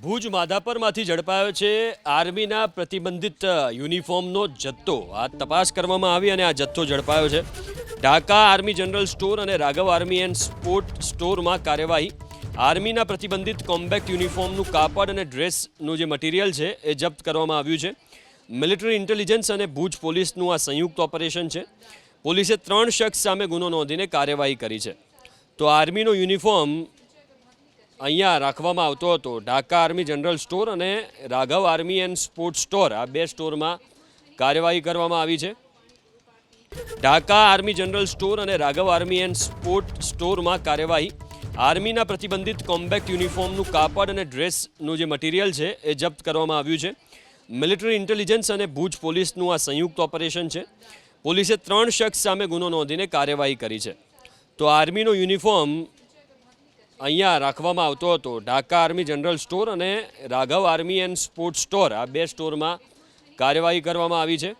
ભુજ માધાપરમાંથી ઝડપાયો છે આર્મીના પ્રતિબંધિત યુનિફોર્મનો જથ્થો। આ તપાસ કરવામાં આવી અને આ જથ્થો ઝડપાયો છે। ઢાકા આર્મી જનરલ સ્ટોર અને રાઘવ આર્મી એન્ડ સ્પોર્ટ સ્ટોરમાં કાર્યવાહી। આર્મીના પ્રતિબંધિત કોમ્બેક્ટ યુનિફોર્મનું કાપડ અને ડ્રેસનું જે મટીરિયલ છે એ જપ્ત કરવામાં આવ્યું છે। મિલિટરી ઇન્ટેલિજન્સ અને ભુજ પોલીસનું આ સંયુક્ત ઓપરેશન છે। પોલીસે 3 શખ્સ સામે ગુનો નોંધીને કાર્યવાહી કરી છે। તો આર્મીનો યુનિફોર્મ અહીંયા રાખવામાં આવતો હતો। ઢાકા આર્મી જનરલ સ્ટોર અને Raghav army and sport store, આ 2 સ્ટોરમાં કાર્યવાહી કરવામાં આવી છે। ઢાકા આર્મી જનરલ સ્ટોર અને રાઘવ આર્મી એન્ડ સ્પોર્ટ સ્ટોરમાં કાર્યવાહી। આર્મીના પ્રતિબંધિત કોમ્બેક્ટ યુનિફોર્મનું કાપડ અને ડ્રેસનું જે મટીરિયલ છે એ જપ્ત કરવામાં આવ્યું છે। મિલિટરી ઇન્ટેલિજન્સ અને ભુજ પોલીસનું આ સંયુક્ત ઓપરેશન છે। પોલીસે 3 શખ્સ સામે ગુનો નોંધીને કાર્યવાહી કરી છે। તો આર્મીનો યુનિફોર્મ અહીંયા રાખવામાં આવતો હતો। ઢાકા આર્મી જનરલ સ્ટોર અને Raghav army and sport store, આ 2 સ્ટોરમાં કાર્યવાહી કરવામાં આવી છે।